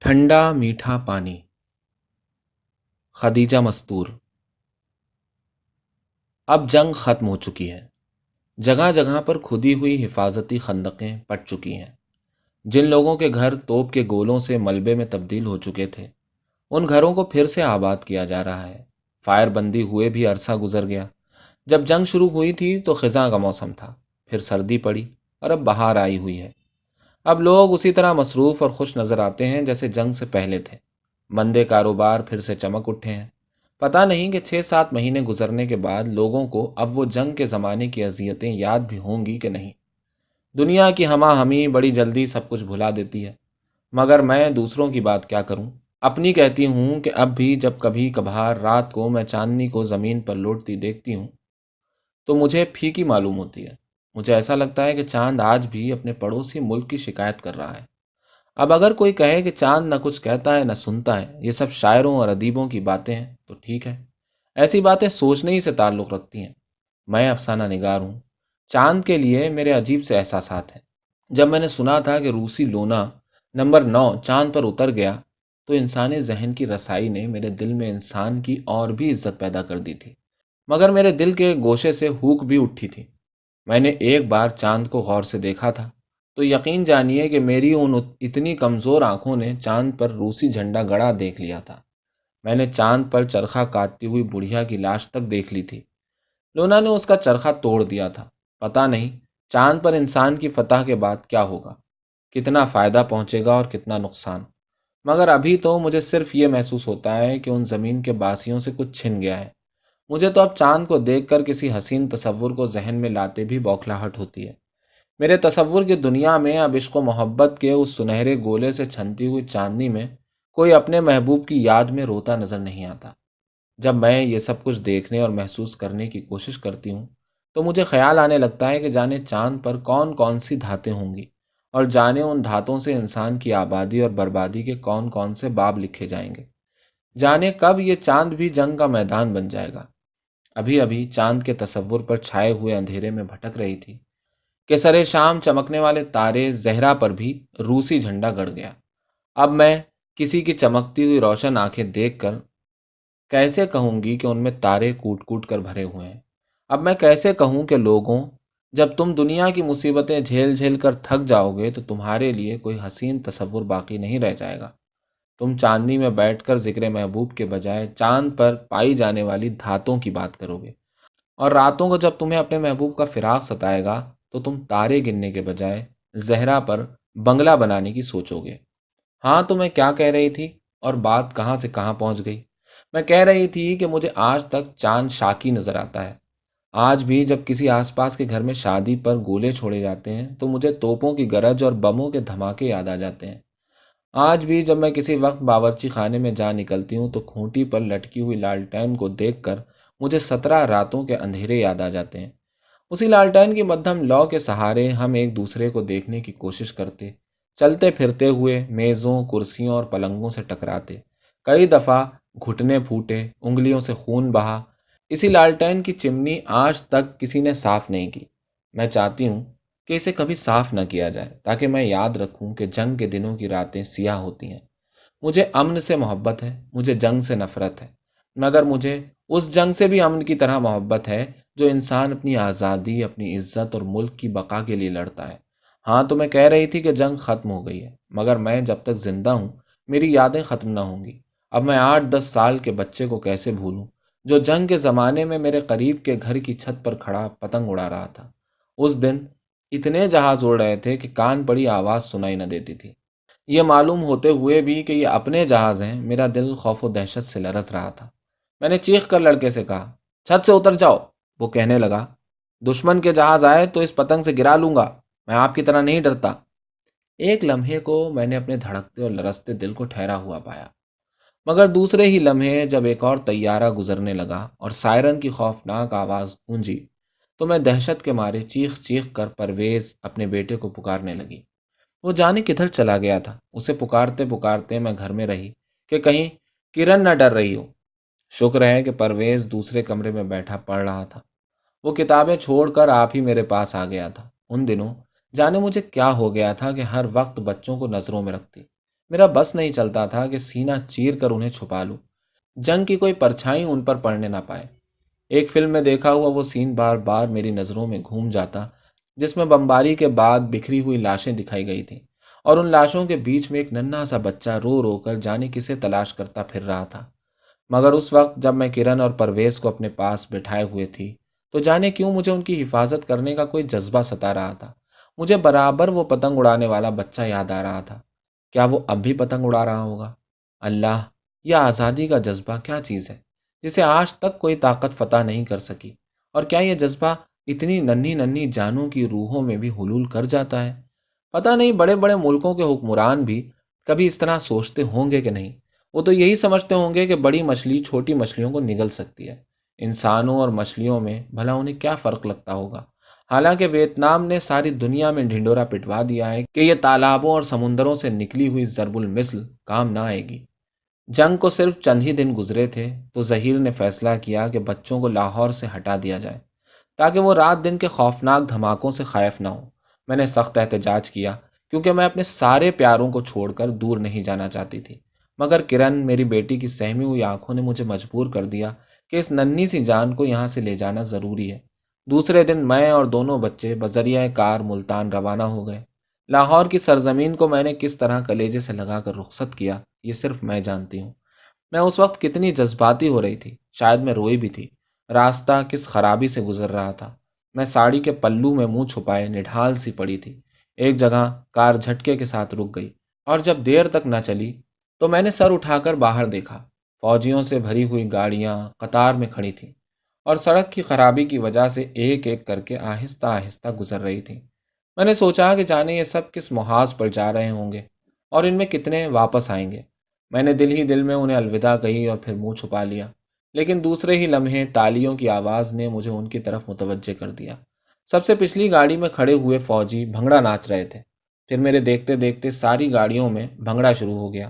ٹھنڈا میٹھا پانی، خدیجہ مستور۔ اب جنگ ختم ہو چکی ہے، جگہ جگہ پر کھدی ہوئی حفاظتی خندقیں پٹ چکی ہیں۔ جن لوگوں کے گھر توپ کے گولوں سے ملبے میں تبدیل ہو چکے تھے، ان گھروں کو پھر سے آباد کیا جا رہا ہے۔ فائر بندی ہوئے بھی عرصہ گزر گیا۔ جب جنگ شروع ہوئی تھی تو خزاں کا موسم تھا، پھر سردی پڑی اور اب بہار آئی ہوئی ہے۔ اب لوگ اسی طرح مصروف اور خوش نظر آتے ہیں جیسے جنگ سے پہلے تھے۔ مندے کاروبار پھر سے چمک اٹھے ہیں۔ پتہ نہیں کہ 6-7 مہینے گزرنے کے بعد لوگوں کو اب وہ جنگ کے زمانے کی اذیتیں یاد بھی ہوں گی کہ نہیں۔ دنیا کی ہمہ ہمی بڑی جلدی سب کچھ بھلا دیتی ہے، مگر میں دوسروں کی بات کیا کروں؟ اپنی کہتی ہوں کہ اب بھی جب کبھی کبھار رات کو میں چاندنی کو زمین پر لوٹتی دیکھتی ہوں تو مجھے پھیکی معلوم ہوتی ہے۔ مجھے ایسا لگتا ہے کہ چاند آج بھی اپنے پڑوسی ملک کی شکایت کر رہا ہے۔ اب اگر کوئی کہے کہ چاند نہ کچھ کہتا ہے نہ سنتا ہے، یہ سب شاعروں اور ادیبوں کی باتیں ہیں، تو ٹھیک ہے۔ ایسی باتیں سوچنے ہی سے تعلق رکھتی ہیں۔ میں افسانہ نگار ہوں۔ چاند کے لیے میرے عجیب سے احساسات ہیں۔ جب میں نے سنا تھا کہ روسی لونا نمبر 9 چاند پر اتر گیا تو انسانی ذہن کی رسائی نے میرے دل میں انسان کی اور بھی عزت پیدا کر دی تھی، مگر میرے دل کے گوشے سے ہوک بھی اٹھی تھی۔ میں نے ایک بار چاند کو غور سے دیکھا تھا تو یقین جانیے کہ میری ان اتنی کمزور آنکھوں نے چاند پر روسی جھنڈا گڑا دیکھ لیا تھا۔ میں نے چاند پر چرخہ کاٹتی ہوئی بڑھیا کی لاش تک دیکھ لی تھی۔ لونا نے اس کا چرخہ توڑ دیا تھا۔ پتہ نہیں چاند پر انسان کی فتح کے بعد کیا ہوگا، کتنا فائدہ پہنچے گا اور کتنا نقصان۔ مگر ابھی تو مجھے صرف یہ محسوس ہوتا ہے کہ ان زمین کے باسیوں سے کچھ چھن گیا ہے۔ مجھے تو اب چاند کو دیکھ کر کسی حسین تصور کو ذہن میں لاتے بھی بوکھلاہٹ ہوتی ہے۔ میرے تصور کی دنیا میں اب عشق و محبت کے اس سنہرے گولے سے چھنتی ہوئی چاندنی میں کوئی اپنے محبوب کی یاد میں روتا نظر نہیں آتا۔ جب میں یہ سب کچھ دیکھنے اور محسوس کرنے کی کوشش کرتی ہوں تو مجھے خیال آنے لگتا ہے کہ جانے چاند پر کون کون سی دھاتیں ہوں گی، اور جانے ان دھاتوں سے انسان کی آبادی اور بربادی کے کون کون سے باب لکھے جائیں گے۔ جانے کب یہ چاند بھی جنگ کا میدان بن جائے گا۔ ابھی ابھی چاند کے تصور پر چھائے ہوئے اندھیرے میں بھٹک رہی تھی کہ سرے شام چمکنے والے تارے زہرا پر بھی روسی جھنڈا گڑ گیا۔ اب میں کسی کی چمکتی ہوئی روشن آنکھیں دیکھ کر کیسے کہوں گی کہ ان میں تارے کوٹ کوٹ کر بھرے ہوئے ہیں؟ اب میں کیسے کہوں کہ لوگوں، جب تم دنیا کی مصیبتیں جھیل جھیل کر تھک جاؤ گے تو تمہارے لیے کوئی حسین تصور باقی نہیں رہ جائے گا۔ تم چاندنی میں بیٹھ کر ذکر محبوب کے بجائے چاند پر پائی جانے والی دھاتوں کی بات کرو گے، اور راتوں کو جب تمہیں اپنے محبوب کا فراق ستائے گا تو تم تارے گننے کے بجائے زہرا پر بنگلہ بنانے کی سوچو گے۔ ہاں، تو میں کیا کہہ رہی تھی اور بات کہاں سے کہاں پہنچ گئی؟ میں کہہ رہی تھی کہ مجھے آج تک چاند شاکی نظر آتا ہے۔ آج بھی جب کسی آس پاس کے گھر میں شادی پر گولے چھوڑے جاتے ہیں تو مجھے توپوں کی گرج اور بموں کے دھماکے یاد آ جاتے ہیں۔ آج بھی جب میں کسی وقت باورچی خانے میں جا نکلتی ہوں تو کھونٹی پر لٹکی ہوئی لالٹین کو دیکھ کر مجھے 17 راتوں کے اندھیرے یاد آ جاتے ہیں۔ اسی لالٹین کی مدھم لو کے سہارے ہم ایک دوسرے کو دیکھنے کی کوشش کرتے، چلتے پھرتے ہوئے میزوں، کرسیوں اور پلنگوں سے ٹکراتے، کئی دفعہ گھٹنے پھوٹے، انگلیوں سے خون بہا۔ اسی لالٹین کی چمنی آج تک کسی نے صاف نہیں کی۔ میں چاہتی ہوں کہ اسے کبھی صاف نہ کیا جائے تاکہ میں یاد رکھوں کہ جنگ کے دنوں کی راتیں سیاہ ہوتی ہیں۔ مجھے امن سے محبت ہے، مجھے جنگ سے نفرت ہے، مگر مجھے اس جنگ سے بھی امن کی طرح محبت ہے جو انسان اپنی آزادی، اپنی عزت اور ملک کی بقا کے لیے لڑتا ہے۔ ہاں، تو میں کہہ رہی تھی کہ جنگ ختم ہو گئی ہے، مگر میں جب تک زندہ ہوں میری یادیں ختم نہ ہوں گی۔ اب میں 8-10 سال کے بچے کو کیسے بھولوں جو جنگ کے زمانے میں میرے قریب کے گھر کی چھت پر کھڑا پتنگ اڑا رہا تھا۔ اس دن اتنے جہاز اڑ رہے تھے کہ کان پڑی آواز سنائی نہ دیتی تھی۔ یہ معلوم ہوتے ہوئے بھی کہ یہ اپنے جہاز ہیں، میرا دل خوف و دہشت سے لرز رہا تھا۔ میں نے چیخ کر لڑکے سے کہا، چھت سے اتر جاؤ۔ وہ کہنے لگا، دشمن کے جہاز آئے تو اس پتنگ سے گرا لوں گا، میں آپ کی طرح نہیں ڈرتا۔ ایک لمحے کو میں نے اپنے دھڑکتے اور لرزتے دل کو ٹھہرا ہوا پایا، مگر دوسرے ہی لمحے جب ایک اور طیارہ گزرنے لگا اور سائرن کی خوفناک آواز گونجی تو میں دہشت کے مارے چیخ چیخ کر پرویز اپنے بیٹے کو پکارنے لگی۔ وہ جانے کدھر چلا گیا تھا، اسے پکارتے پکارتے میں گھر میں رہی کہ کہیں کرن نہ ڈر رہی ہو۔ شکر ہے کہ پرویز دوسرے کمرے میں بیٹھا پڑھ رہا تھا۔ وہ کتابیں چھوڑ کر آپ ہی میرے پاس آ گیا تھا۔ ان دنوں جانے مجھے کیا ہو گیا تھا کہ ہر وقت بچوں کو نظروں میں رکھتی۔ میرا بس نہیں چلتا تھا کہ سینہ چیر کر انہیں چھپا لوں، جنگ کی کوئی پرچھائی ان پر پڑنے نہ پائے۔ ایک فلم میں دیکھا ہوا وہ سین بار بار میری نظروں میں گھوم جاتا، جس میں بمباری کے بعد بکھری ہوئی لاشیں دکھائی گئی تھیں، اور ان لاشوں کے بیچ میں ایک ننھا سا بچہ رو رو کر جانے کسے تلاش کرتا پھر رہا تھا۔ مگر اس وقت جب میں کرن اور پرویز کو اپنے پاس بٹھائے ہوئے تھی، تو جانے کیوں مجھے ان کی حفاظت کرنے کا کوئی جذبہ ستا رہا تھا۔ مجھے برابر وہ پتنگ اڑانے والا بچہ یاد آ رہا تھا۔ کیا وہ اب بھی پتنگ اڑا رہا ہوگا؟ اللہ، یہ آزادی کا جذبہ کیا چیز ہے جسے آج تک کوئی طاقت فتح نہیں کر سکی؟ اور کیا یہ جذبہ اتنی ننھی ننھی جانوں کی روحوں میں بھی حلول کر جاتا ہے؟ پتہ نہیں بڑے بڑے ملکوں کے حکمران بھی کبھی اس طرح سوچتے ہوں گے کہ نہیں؟ وہ تو یہی سمجھتے ہوں گے کہ بڑی مچھلی چھوٹی مچھلیوں کو نگل سکتی ہے۔ انسانوں اور مچھلیوں میں بھلا انہیں کیا فرق لگتا ہوگا؟ حالانکہ ویتنام نے ساری دنیا میں ڈھنڈورا پٹوا دیا ہے کہ یہ تالابوں اور سمندروں سے نکلی ہوئی ضرب المثل کام نہ آئے گی۔ جنگ کو صرف چند ہی دن گزرے تھے تو ظہیر نے فیصلہ کیا کہ بچوں کو لاہور سے ہٹا دیا جائے تاکہ وہ رات دن کے خوفناک دھماکوں سے خائف نہ ہوں۔ میں نے سخت احتجاج کیا کیونکہ میں اپنے سارے پیاروں کو چھوڑ کر دور نہیں جانا چاہتی تھی، مگر کرن، میری بیٹی کی سہمی ہوئی آنکھوں نے مجھے مجبور کر دیا کہ اس ننھی سی جان کو یہاں سے لے جانا ضروری ہے۔ دوسرے دن میں اور دونوں بچے بذریعہ کار ملتان روانہ ہو گئے۔ لاہور کی سرزمین کو میں نے کس طرح کلیجے سے لگا کر رخصت کیا، یہ صرف میں جانتی ہوں۔ میں اس وقت کتنی جذباتی ہو رہی تھی، شاید میں روئی بھی تھی۔ راستہ کس خرابی سے گزر رہا تھا۔ میں ساڑی کے پلو میں منہ چھپائے نڈھال سی پڑی تھی۔ ایک جگہ کار جھٹکے کے ساتھ رک گئی، اور جب دیر تک نہ چلی تو میں نے سر اٹھا کر باہر دیکھا۔ فوجیوں سے بھری ہوئی گاڑیاں قطار میں کھڑی تھیں، اور سڑک کی خرابی کی وجہ سے ایک ایک کر کے آہستہ آہستہ گزر رہی تھیں۔ میں نے سوچا کہ جانے یہ سب کس محاذ پر جا رہے ہوں گے، اور ان میں کتنے واپس آئیں گے۔ میں نے دل ہی دل میں انہیں الوداع کہی اور پھر منہ چھپا لیا، لیکن دوسرے ہی لمحے تالیوں کی آواز نے مجھے ان کی طرف متوجہ کر دیا۔ سب سے پچھلی گاڑی میں کھڑے ہوئے فوجی بھنگڑا ناچ رہے تھے۔ پھر میرے دیکھتے دیکھتے ساری گاڑیوں میں بھنگڑا شروع ہو گیا۔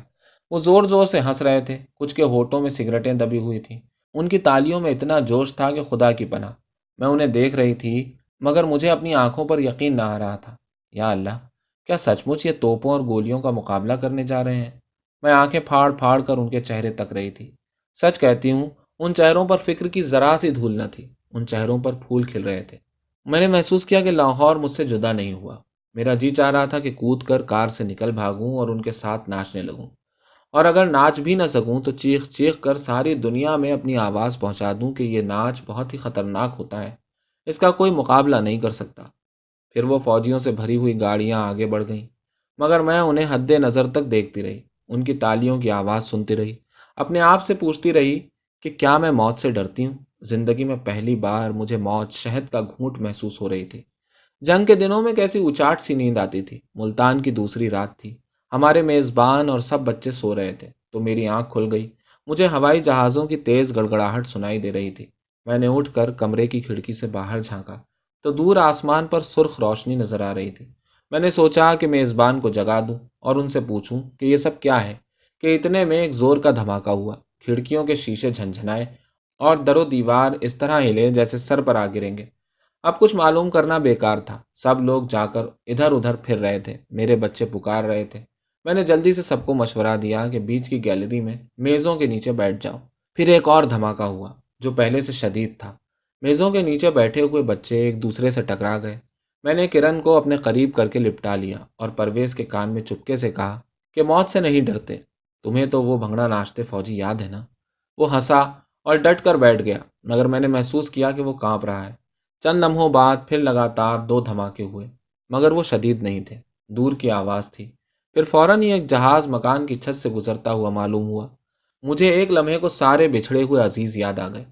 وہ زور زور سے ہنس رہے تھے، کچھ کے ہونٹوں میں سگریٹیں دبی ہوئی تھیں۔ ان کی تالیوں میں اتنا جوش تھا کہ خدا کی پناہ۔ میں انہیں دیکھ رہی تھی، مگر مجھے اپنی آنکھوں پر یقین نہ آ رہا تھا۔ یا اللہ، کیا سچ مچ یہ توپوں اور گولیوں کا مقابلہ کرنے جا رہے ہیں؟ میں آنکھیں پھاڑ پھاڑ کر ان کے چہرے تک رہی تھی۔ سچ کہتی ہوں، ان چہروں پر فکر کی ذرا سی دھول نہ تھی، ان چہروں پر پھول کھل رہے تھے۔ میں نے محسوس کیا کہ لاہور مجھ سے جدا نہیں ہوا۔ میرا جی چاہ رہا تھا کہ کود کر کار سے نکل بھاگوں اور ان کے ساتھ ناچنے لگوں، اور اگر ناچ بھی نہ سکوں تو چیخ چیخ کر ساری دنیا میں اپنی آواز پہنچا دوں کہ یہ ناچ بہت ہی خطرناک ہوتا ہے، اس کا کوئی مقابلہ نہیں کر سکتا۔ پھر وہ فوجیوں سے بھری ہوئی گاڑیاں آگے بڑھ گئیں، مگر میں انہیں حد نظر تک دیکھتی رہی، ان کی تالیوں کی آواز سنتی رہی، اپنے آپ سے پوچھتی رہی کہ کیا میں موت سے ڈرتی ہوں؟ زندگی میں پہلی بار مجھے موت شہد کا گھونٹ محسوس ہو رہی تھی۔ جنگ کے دنوں میں کیسی اچاٹ سی نیند آتی تھی۔ ملتان کی دوسری رات تھی، ہمارے میزبان اور سب بچے سو رہے تھے تو میری آنکھ کھل گئی۔ مجھے ہوائی جہازوں کی تیز گڑگڑاہٹ سنائی دے رہی تھی۔ میں نے اٹھ کر کمرے کی کھڑکی سے باہر جھانکا تو دور آسمان پر سرخ روشنی نظر آ رہی تھی۔ میں نے سوچا کہ میزبان کو جگا دوں اور ان سے پوچھوں کہ یہ سب کیا ہے، کہ اتنے میں ایک زور کا دھماکہ ہوا۔ کھڑکیوں کے شیشے جھنجھنائے اور در و دیوار اس طرح ہلے جیسے سر پر آ گریں گے۔ اب کچھ معلوم کرنا بیکار تھا، سب لوگ جا کر ادھر ادھر پھر رہے تھے، میرے بچے پکار رہے تھے۔ میں نے جلدی سے سب کو مشورہ دیا کہ بیچ کی گیلری میں میزوں کے نیچے بیٹھ جاؤ۔ پھر ایک اور دھماکہ ہوا جو پہلے سے شدید تھا۔ میزوں کے نیچے بیٹھے ہوئے بچے ایک دوسرے سے ٹکرا گئے۔ میں نے کرن کو اپنے قریب کر کے لپٹا لیا اور پرویز کے کان میں چپکے سے کہا کہ موت سے نہیں ڈرتے، تمہیں تو وہ بھنگڑا ناچتے فوجی یاد ہے نا؟ وہ ہنسا اور ڈٹ کر بیٹھ گیا، مگر میں نے محسوس کیا کہ وہ کانپ رہا ہے۔ چند لمحوں بعد پھر لگاتار دو دھماکے ہوئے، مگر وہ شدید نہیں تھے، دور کی آواز تھی۔ پھر فوراً ہی ایک جہاز مکان کی چھت سے گزرتا ہوا معلوم ہوا۔ مجھے ایک لمحے کو سارے بچھڑے ہوئے عزیز یاد آ گئے۔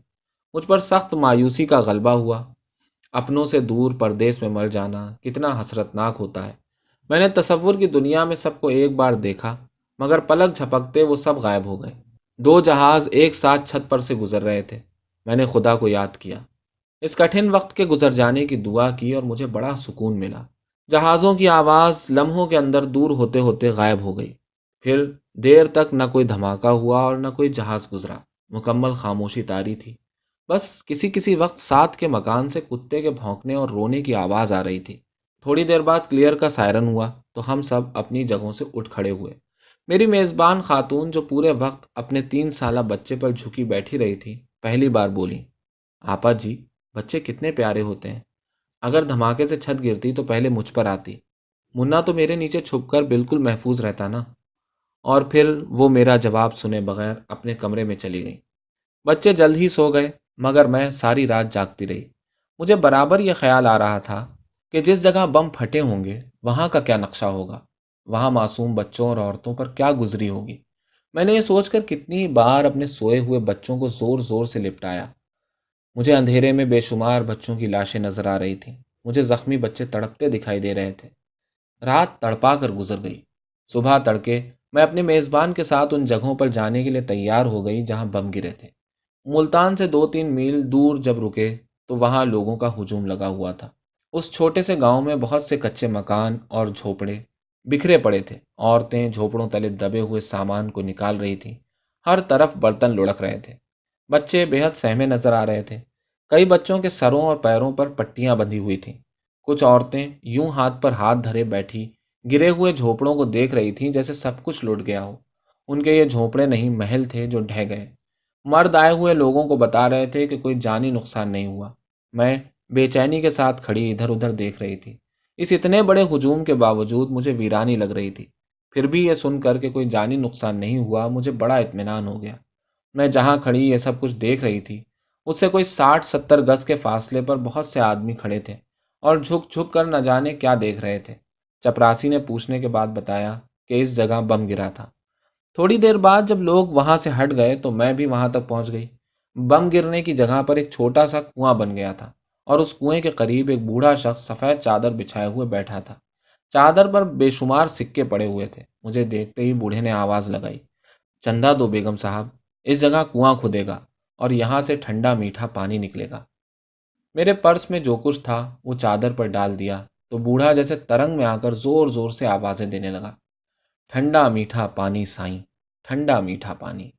مجھ پر سخت مایوسی کا غلبہ ہوا۔ اپنوں سے دور پردیس میں مر جانا کتنا حسرتناک ہوتا ہے۔ میں نے تصور کی دنیا میں سب کو ایک بار دیکھا، مگر پلک جھپکتے وہ سب غائب ہو گئے۔ دو جہاز ایک ساتھ چھت پر سے گزر رہے تھے۔ میں نے خدا کو یاد کیا، اس کٹھن وقت کے گزر جانے کی دعا کی، اور مجھے بڑا سکون ملا۔ جہازوں کی آواز لمحوں کے اندر دور ہوتے ہوتے غائب ہو گئی۔ پھر دیر تک نہ کوئی دھماکہ ہوا اور نہ کوئی جہاز گزرا، مکمل خاموشی طاری تھی۔ بس کسی کسی وقت ساتھ کے مکان سے کتے کے بھونکنے اور رونے کی آواز آ رہی تھی۔ تھوڑی دیر بعد کلیئر کا سائرن ہوا تو ہم سب اپنی جگہوں سے اٹھ کھڑے ہوئے۔ میری میزبان خاتون جو پورے وقت اپنے 3 سالہ بچے پر جھکی بیٹھی رہی تھی، پہلی بار بولی، آپا جی، بچے کتنے پیارے ہوتے ہیں۔ اگر دھماکے سے چھت گرتی تو پہلے مجھ پر آتی، منا تو میرے نیچے چھپ کر بالکل محفوظ رہتا نا۔ اور پھر وہ میرا جواب سنے بغیر اپنے کمرے میں چلی گئی۔ بچے جلد ہی سو گئے، مگر میں ساری رات جاگتی رہی۔ مجھے برابر یہ خیال آ رہا تھا کہ جس جگہ بم پھٹے ہوں گے وہاں کا کیا نقشہ ہوگا، وہاں معصوم بچوں اور عورتوں پر کیا گزری ہوگی۔ میں نے یہ سوچ کر کتنی بار اپنے سوئے ہوئے بچوں کو زور زور سے لپٹایا۔ مجھے اندھیرے میں بے شمار بچوں کی لاشیں نظر آ رہی تھیں، مجھے زخمی بچے تڑپتے دکھائی دے رہے تھے۔ رات تڑپا کر گزر گئی۔ صبح تڑکے میں اپنے میزبان کے ساتھ ان جگہوں پر جانے کے لیے تیار ہو گئی جہاں بم گرے تھے۔ ملتان سے 2-3 میل دور جب رکے تو وہاں لوگوں کا ہجوم لگا ہوا تھا۔ اس چھوٹے سے گاؤں میں بہت سے کچے مکان اور جھوپڑے بکھرے پڑے تھے۔ عورتیں جھوپڑوں تلے دبے ہوئے سامان کو نکال رہی تھیں، ہر طرف برتن لڑک رہے تھے۔ بچے بے حد سہمے نظر آ رہے تھے۔ کئی بچوں کے سروں اور پیروں پر پٹیاں بندھی ہوئی تھیں۔ کچھ عورتیں یوں ہاتھ پر ہاتھ دھرے بیٹھی گرے ہوئے جھوپڑوں کو دیکھ رہی تھیں جیسے سب کچھ لٹ گیا ہو۔ ان کے یہ جھوپڑے نہیں، محل تھے جو ڈھہ گئے۔ مرد آئے ہوئے لوگوں کو بتا رہے تھے کہ کوئی جانی نقصان نہیں ہوا۔ میں بے چینی کے ساتھ کھڑی ادھر ادھر دیکھ رہی تھی۔ اس اتنے بڑے ہجوم کے باوجود مجھے ویرانی لگ رہی تھی۔ پھر بھی یہ سن کر کہ کوئی جانی نقصان نہیں ہوا مجھے بڑا اطمینان ہو گیا۔ میں جہاں کھڑی یہ سب کچھ دیکھ رہی تھی، اس سے کوئی 60-70 گز کے فاصلے پر بہت سے آدمی کھڑے تھے اور جھک جھک کر نہ جانے کیا دیکھ رہے تھے۔ چپراسی نے پوچھنے کے بعد بتایا کہ اس جگہ بم گرا تھا۔ تھوڑی دیر بعد جب لوگ وہاں سے ہٹ گئے تو میں بھی وہاں تک پہنچ گئی۔ بم گرنے کی جگہ پر ایک چھوٹا سا کنواں بن گیا تھا اور اس کنویں کے قریب ایک بوڑھا شخص سفید چادر بچھائے ہوئے بیٹھا تھا۔ چادر پر بے شمار سکے پڑے ہوئے تھے۔ مجھے دیکھتے ہی بوڑھے نے آواز لگائی، چندہ دو بیگم صاحب، اس جگہ کنواں کھدے گا اور یہاں سے ٹھنڈا میٹھا پانی نکلے گا۔ میرے پرس میں جو کچھ تھا وہ چادر پر ڈال دیا تو بوڑھا جیسے ترنگ میں آ کر زور زور سے آوازیں دینے لگا، ٹھنڈا میٹھا پانی سائیں، ٹھنڈا میٹھا پانی۔